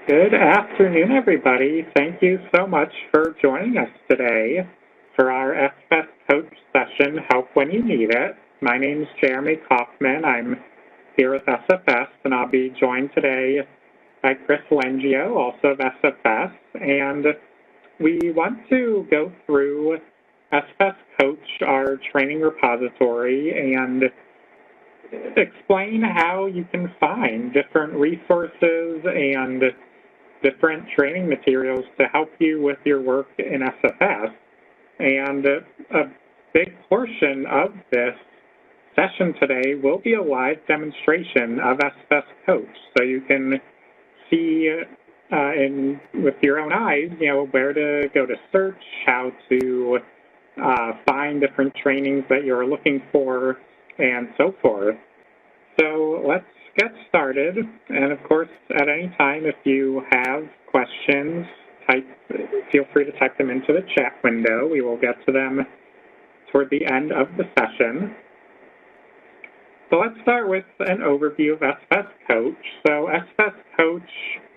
Good afternoon, everybody. Thank you so much for joining us today for our SFS Coach session, Help When You Need It. My name is Jeremy Kaufman. I'm here with SFS, and I'll be joined today by Chris Lengio, also of SFS. And we want to go through SFS Coach, our training repository, and explain how you can find different resources and different training materials to help you with your work in SFS. And a big portion of this session today will be a live demonstration of SFS Coach. So you can see with your own eyes, where to go to search, how to find different trainings that you're looking for, and so forth. So let's get started. And of course, at any time, if you have questions, feel free to type them into the chat window. We will get to them toward the end of the session. So let's start with an overview of SFS Coach. So SFS Coach,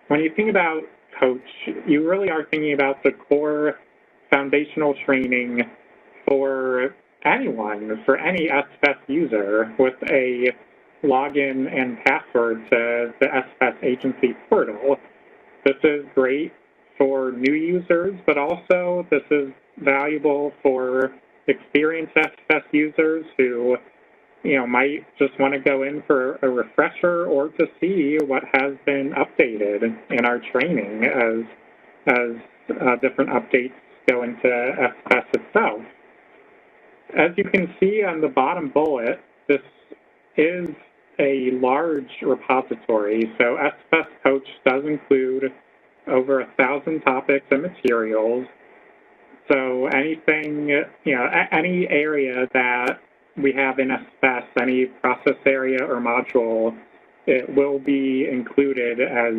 when you think about Coach, you really are thinking about the core foundational training for anyone, for any SFS user with a login and password to the SFS agency portal. This is great for new users, but also this is valuable for experienced SFS users who might just want to go in for a refresher or to see what has been updated in our training as different updates go into SFS itself. As you can see on the bottom bullet, this is a large repository. So SFS Coach does include over 1,000 topics and materials. So anything, any area that we have in SFS, any process area or module, it will be included as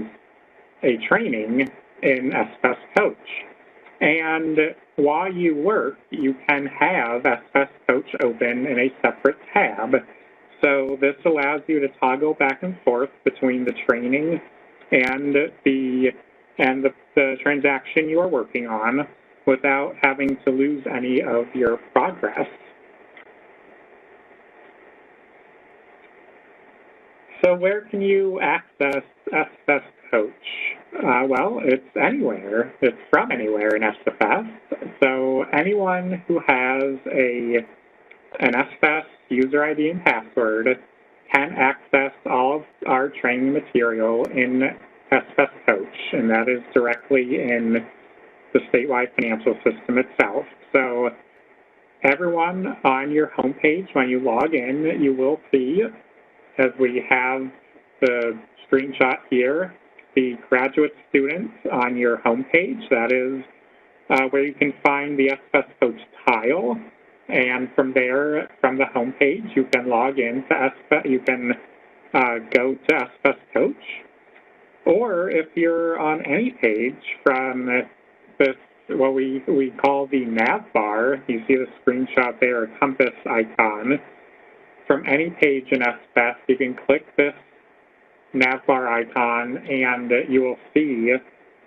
a training in SFS Coach. And while you work, you can have SFS Coach open in a separate tab. So this allows you to toggle back and forth between the training and the transaction you are working on without having to lose any of your progress. So where can you access SFS Coach? Well, it's anywhere. It's from anywhere in SFS. So anyone who has an SFS user ID and password can access all of our training material in SFS Coach, and that is directly in the Statewide Financial System itself. So everyone on your homepage, when you log in, you will see, as we have the screenshot here, the graduate students on your homepage. That is where you can find the SFS Coach tile. And from there, from the homepage, you can log in to SFS. You can go to SFS Coach. Or if you're on any page from this, what we call the nav bar, you see the screenshot there, a compass icon. From any page in SFS, you can click this nav bar icon, and you will see,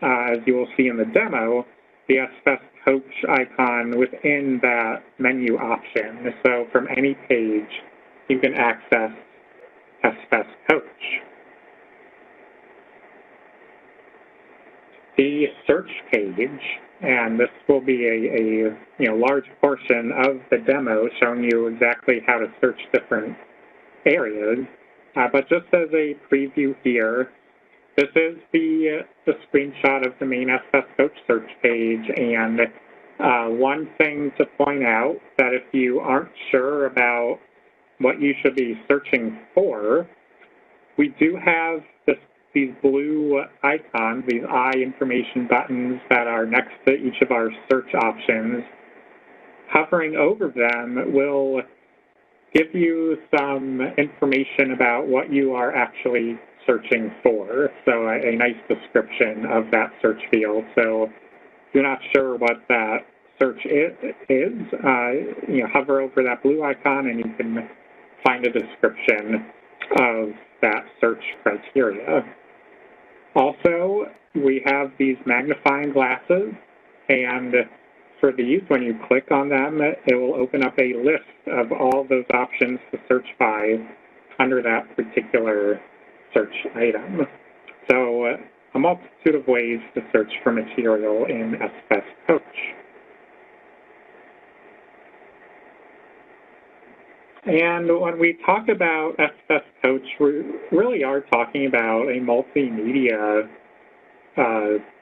as you will see in the demo, the SFS Coach icon within that menu option. So from any page, you can access SFS Coach. The search page, and this will be a large portion of the demo showing you exactly how to search different areas. But just as a preview here, this is the screenshot of the main SFS Coach search page, and one thing to point out that if you aren't sure about what you should be searching for, we do have these blue icons, these I information buttons that are next to each of our search options. Hovering over them will give you some information about what you are actually searching for. So a nice description of that search field. So if you're not sure what that search is, hover over that blue icon and you can find a description of that search criteria. Also, we have these magnifying glasses, and for these, when you click on them, it will open up a list of all those options to search by under that particular search item. So a multitude of ways to search for material in SFS Coach. And when we talk about SFS Coach, we really are talking about a multimedia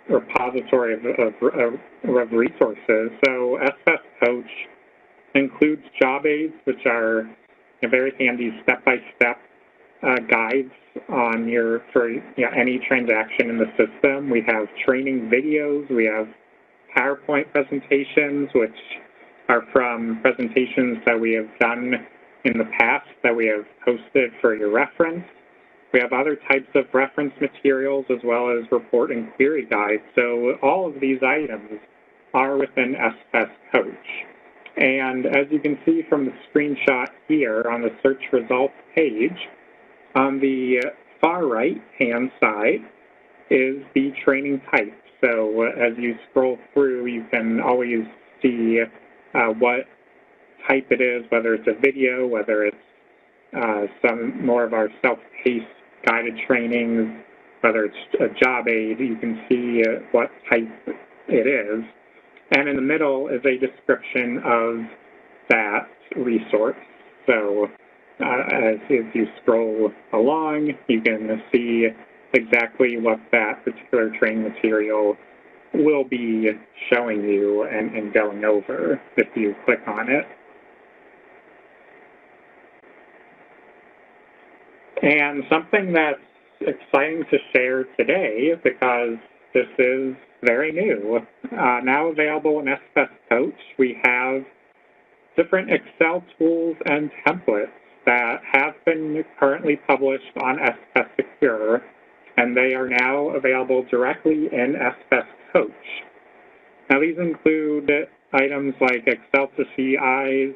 repository of resources. So SFS Coach includes job aids, which are very handy step-by-step guides on for any transaction in the system. We have training videos. We have PowerPoint presentations, which are from presentations that we have done in the past that we have posted for your reference. We have other types of reference materials as well as report and query guides. So all of these items are within SFS Coach. And as you can see from the screenshot here on the search results page, on the far right-hand side is the training type. So as you scroll through, you can always see what type it is, whether it's a video, whether it's some more of our self-paced guided trainings, whether it's a job aid, you can see what type it is. And in the middle is a description of that resource. So as you scroll along, you can see exactly what that particular training material will be showing you and going over if you click on it. And something that's exciting to share today, because this is very new, now available in SFS Coach, we have different Excel tools and templates that have been currently published on SFS Secure, and they are now available directly in SFS Coach. Now these include items like Excel to CIs,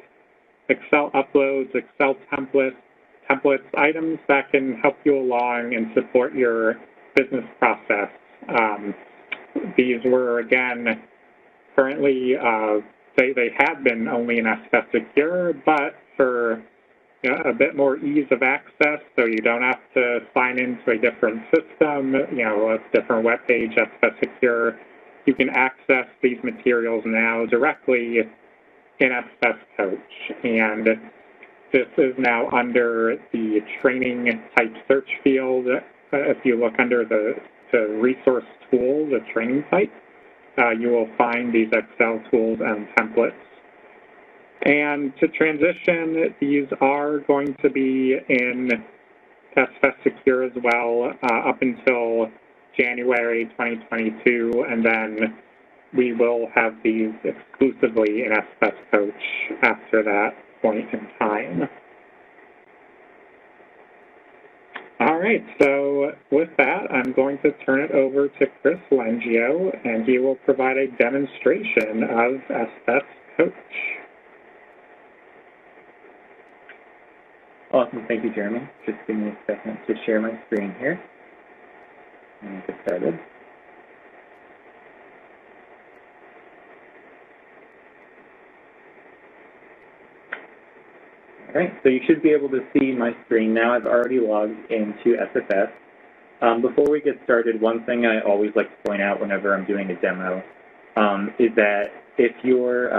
Excel uploads, Excel templates, items that can help you along and support your business process. These were, again, currently, they had been only in SFS Secure, but for a bit more ease of access, so you don't have to sign into a different system, a different web page, SFS Secure, you can access these materials now directly in SFS Coach. And this is now under the training type search field. If you look under the resource tool, the training type, you will find these Excel tools and templates. And to transition, these are going to be in SFS Secure as well up until January 2022, and then we will have these exclusively in SFS Coach after that point in time. All right, so with that, I'm going to turn it over to Chris Lengio, and he will provide a demonstration of SFS Coach. Awesome, thank you, Jeremy. Just give me a second to share my screen here and get started. All right, so you should be able to see my screen now. I've already logged into SFS. Before we get started, one thing I always like to point out whenever I'm doing a demo is that if your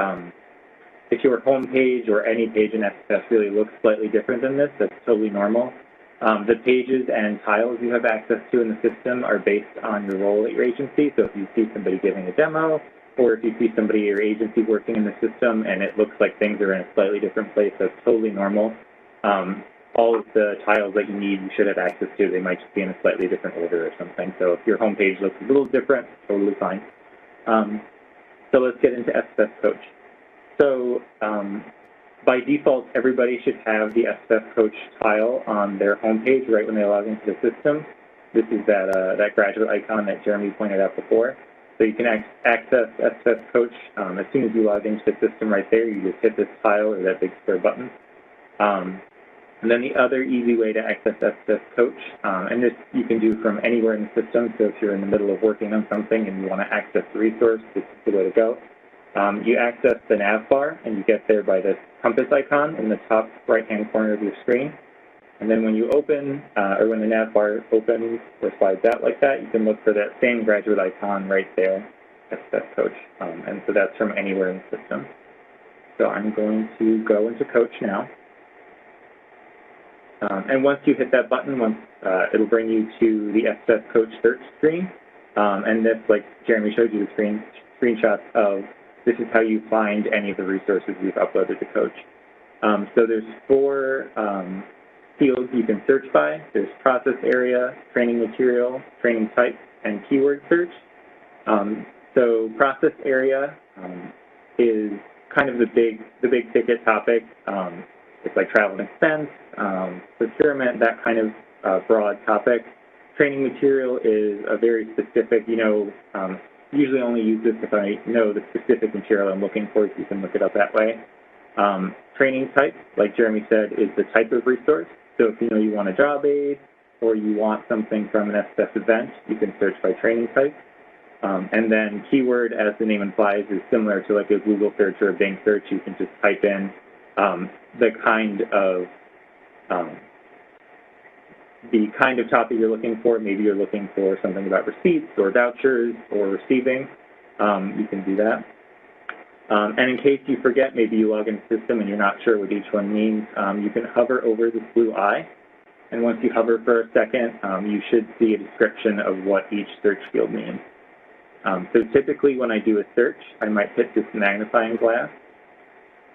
home page or any page in SFS really looks slightly different than this, that's totally normal. The pages and tiles you have access to in the system are based on your role at your agency. So if you see somebody giving a demo, or if you see somebody at your agency working in the system and it looks like things are in a slightly different place, that's totally normal. All of the tiles that you need, you should have access to. They might just be in a slightly different order or something. So if your home page looks a little different, totally fine. So let's get into SFS Coach. So by default, everybody should have the SFS Coach tile on their home page right when they log into the system. This is that graduate icon that Jeremy pointed out before. So you can access SFS Coach as soon as you log into the system right there. You just hit this tile or that big square button. And then the other easy way to access SFS Coach, and this you can do from anywhere in the system, so if you're in the middle of working on something and you want to access the resource, this is the way to go. You access the nav bar, and you get there by this compass icon in the top right-hand corner of your screen. And then when you open, or when the nav bar opens or slides out like that, you can look for that same graduate icon right there, SFS Coach. And so that's from anywhere in the system. So I'm going to go into Coach now. And once you hit that button, it'll bring you to the SFS Coach search screen. And this, like Jeremy showed you the screenshots of, this is how you find any of the resources we've uploaded to Coach. So there's 4 fields you can search by. There's process area, training material, training type, and keyword search. So process area is kind of the big ticket topic. It's like travel and expense, procurement, that kind of broad topic. Training material is a very specific, usually only use this if I know the specific material I'm looking for, so you can look it up that way. Training type, like Jeremy said, is the type of resource. So if you know you want a job aid or you want something from an SFS event, you can search by training type. And then keyword, as the name implies, is similar to like a Google search or a Bing search. You can just type in the kind of topic you're looking for. Maybe you're looking for something about receipts or vouchers or receiving. You can do that. And in case you forget, maybe you log into the system and you're not sure what each one means, you can hover over this blue eye. And once you hover for a second, you should see a description of what each search field means. So typically when I do a search, I might hit this magnifying glass.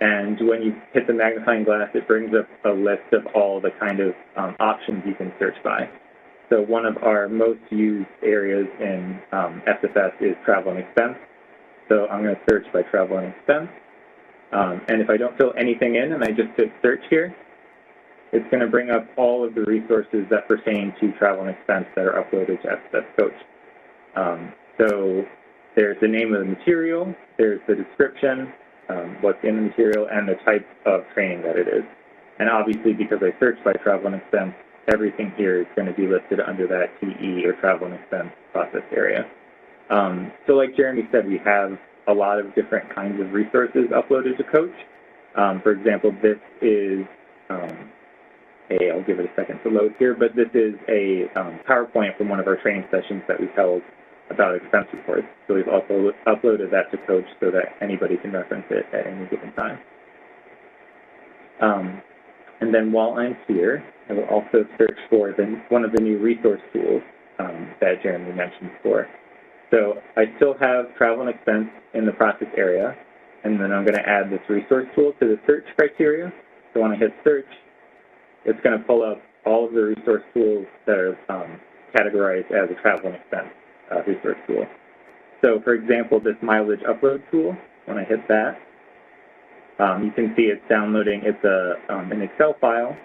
And when you hit the magnifying glass, it brings up a list of all the kind of options you can search by. So one of our most used areas in SFS is travel and expense. So I'm going to search by travel and expense. And if I don't fill anything in and I just hit search here, it's going to bring up all of the resources that pertain to travel and expense that are uploaded to SFS Coach. So there's the name of the material, there's the description, what's in the material, and the type of training that it is. And obviously, because I searched by travel and expense, everything here is going to be listed under that TE or travel and expense process area. So like Jeremy said, we have a lot of different kinds of resources uploaded to Coach. For example, this is, I'll give it a second to load here, but this is a PowerPoint from one of our training sessions that we held about expense reports. So we've also uploaded that to Coach so that anybody can reference it at any given time. And then while I'm here, I will also search for one of the new resource tools that Jeremy mentioned before. So I still have travel and expense in the process area, and then I'm going to add this resource tool to the search criteria. So when I hit search, it's going to pull up all of the resource tools that are categorized as a travel and expense resource tool. So for example, this mileage upload tool, when I hit that, you can see it's downloading, it's an Excel file.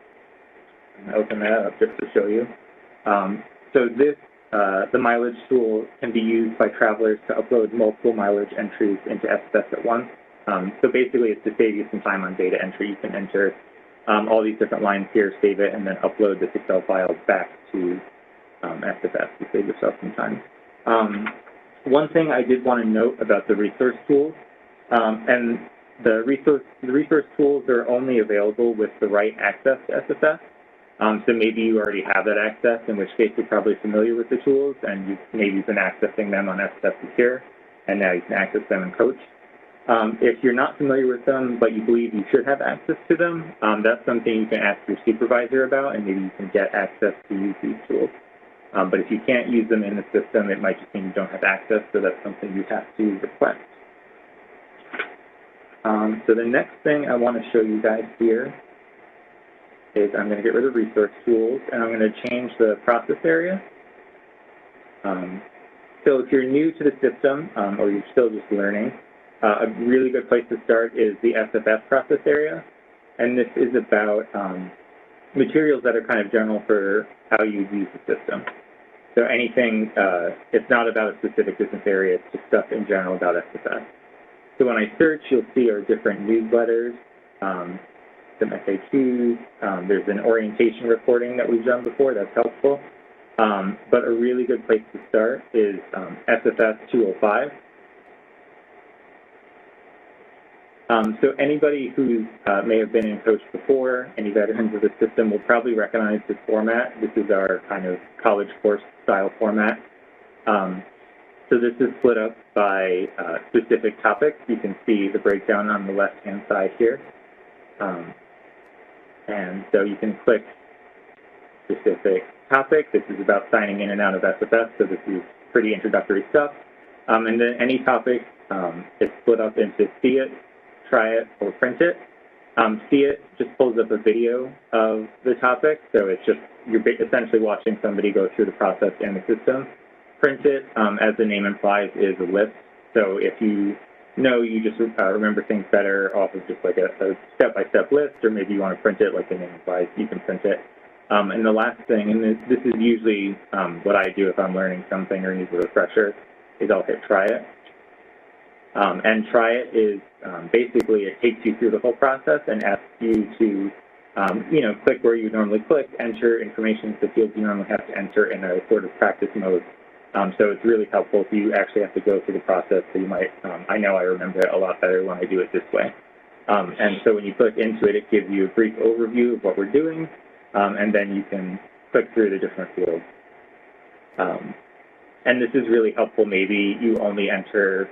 I'm going to open that up just to show you. So this, the mileage tool can be used by travelers to upload multiple mileage entries into SFS at once. So basically it's to save you some time on data entry. You can enter all these different lines here, save it, and then upload this Excel file back to SFS to save yourself some time. One thing I did want to note about the resource tools, and the resource tools are only available with the right access to SFS. So maybe you already have that access, in which case you're probably familiar with the tools, and maybe you've been accessing them on SFS Secure, and now you can access them in Coach. If you're not familiar with them, but you believe you should have access to them, that's something you can ask your supervisor about, and maybe you can get access to use these tools. But if you can't use them in the system, it might just mean you don't have access, so that's something you have to request. So the next thing I want to show you guys here is I'm going to get rid of resource tools, and I'm going to change the process area. So if you're new to the system, or you're still just learning, a really good place to start is the SFS process area. And this is about materials that are kind of general for how you use the system. So anything, it's not about a specific business area, it's just stuff in general about SFS. So when I search, you'll see our different newsletters. some FAQs. There's an orientation recording that we've done before that's helpful. But a really good place to start is SFS 205. So anybody who may have been in Coach before, any veterans of the system will probably recognize this format. This is our kind of college course style format. So this is split up by specific topics. You can see the breakdown on the left-hand side here. And so you can click specific topic. This is about signing in and out of SFS, so this is pretty introductory stuff. And then any topic is split up into see it, try it, or print it. See it just pulls up a video of the topic, so it's just, you're essentially watching somebody go through the process in the system. Print it, as the name implies, is a list. So if you know you just remember things better off of just like a step-by-step list, or maybe you want to print it like the name implies, you can print it. And the last thing, and this is usually what I do if I'm learning something or need a refresher, is I'll hit try it. And try it is basically it takes you through the whole process and asks you to, click where you normally click, enter information into the fields you normally have to enter in a sort of practice mode. So it's really helpful if you actually have to go through the process. So you might, I know I remember it a lot better when I do it this way. And so when you click into it, it gives you a brief overview of what we're doing, and then you can click through the different fields. And this is really helpful. Maybe you only enter,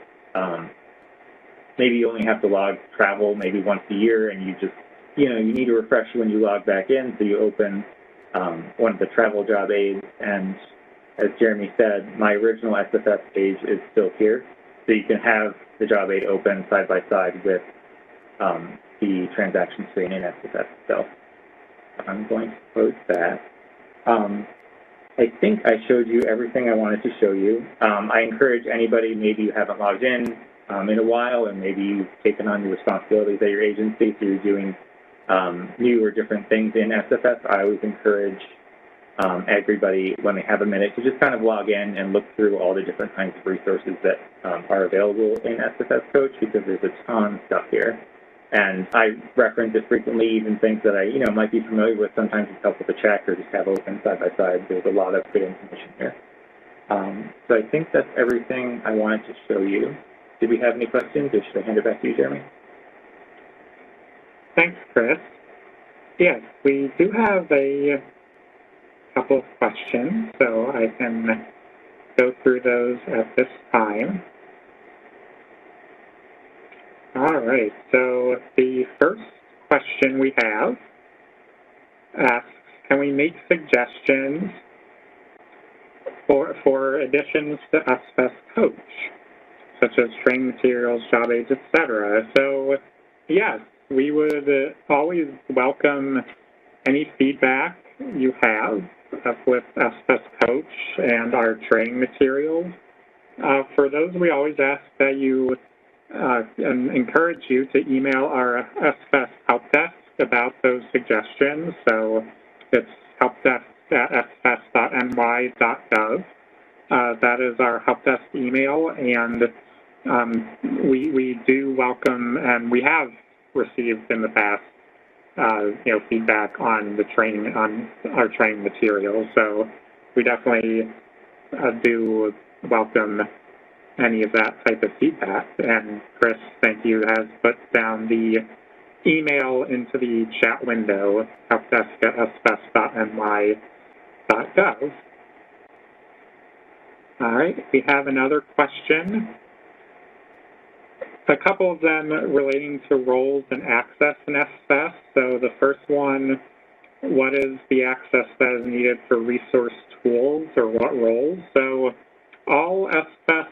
maybe you only have to log travel maybe once a year, and you just, you need a refresher when you log back in. So you open one of the travel job aids, and as Jeremy said, my original SFS page is still here. So you can have the job aid open side by side with the transaction screen in SFS itself. I'm going to close that. I think I showed you everything I wanted to show you. I encourage anybody, maybe you haven't logged in a while, and maybe you've taken on your responsibilities at your agency, so you're doing new or different things in SFS. I always encourage everybody, when they have a minute, to just kind of log in and look through all the different kinds of resources that are available in SFS Coach, because there's a ton of stuff here. And I reference it frequently, even things that I, might be familiar with. Sometimes it's helpful to check or just have open side by side. There's a lot of good information here. So I think that's everything I wanted to show you. Did we have any questions, or should I hand it back to you, Jeremy? Thanks, Chris. Yes, we do have a couple of questions, so I can go through those at this time. All right, so the first question we have asks, can we make suggestions for additions to SFS Coach, such as training materials, job aids, etc.? So, yes, we would always welcome any feedback you have with SFS Coach and our training materials. For those, we always ask that you and encourage you to email our SFS help desk about those suggestions. So it's helpdesk@sfs.ny.gov. That is our help desk email, and we do welcome, and we have received in the past, feedback on the training, on our training materials. So we definitely do welcome any of that type of feedback. And Chris, thank you, has put down the email into the chat window, helpdesk@sfs.ny.gov. All right, we have another question. A couple of them relating to roles and access in SFS. So the first one, what is the access that is needed for resource tools, or what roles? So all SFS,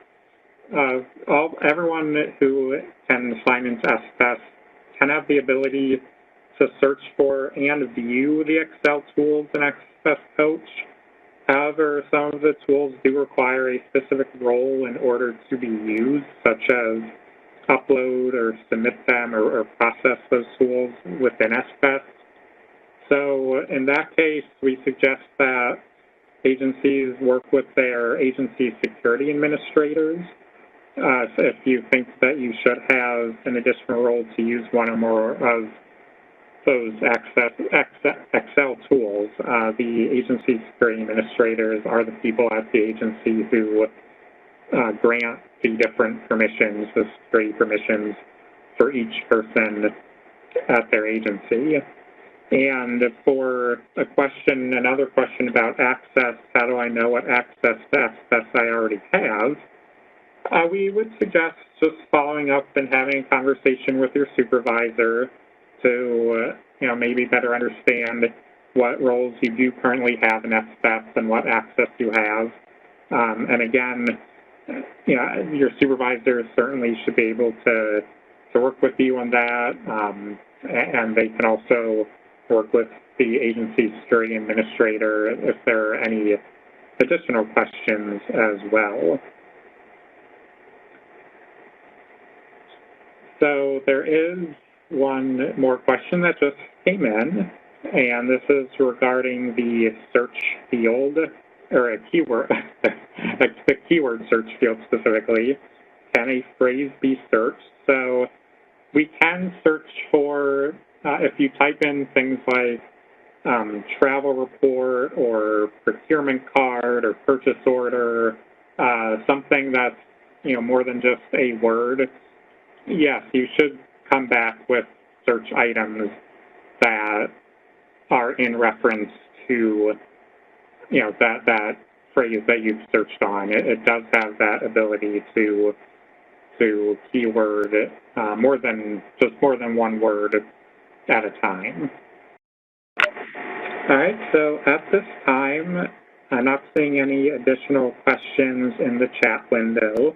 everyone who can sign into SFS can have the ability to search for and view the Excel tools in SFS Coach. However, some of the tools do require a specific role in order to be used, such as upload or submit them or process those tools within SFS. So in that case, we suggest that agencies work with their agency security administrators. If you think that you should have an additional role to use one or more of those Excel tools. The agency security administrators are the people at the agency who grant the different permissions, the security permissions for each person at their agency. And for another question about access, how do I know what access to SFS I already have? We would suggest just following up and having a conversation with your supervisor to, maybe better understand what roles you do currently have in SFS and what access you have. And again, your supervisor certainly should be able to work with you on that, and they can also work with the agency security administrator if there are any additional questions as well. So there is one more question that just came in, and this is regarding the search field, or a keyword, the keyword search field specifically. Can a phrase be searched? So we can search for, if you type in things like travel report or procurement card or purchase order, something that's, more than just a word, yes, you should come back with search items that are in reference to, that phrase that you've searched on. It does have that ability to keyword more than one word at a time. All right, so at this time, I'm not seeing any additional questions in the chat window,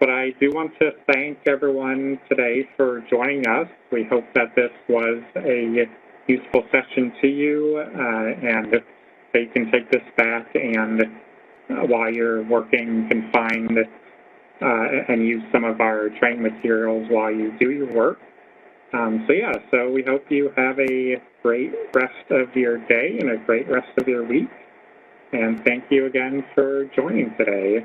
but I do want to thank everyone today for joining us. We hope that this was a useful session to you, and that you can take this back and while you're working can find and use some of our training materials while you do your work. So we hope you have a great rest of your day and a great rest of your week. And thank you again for joining today.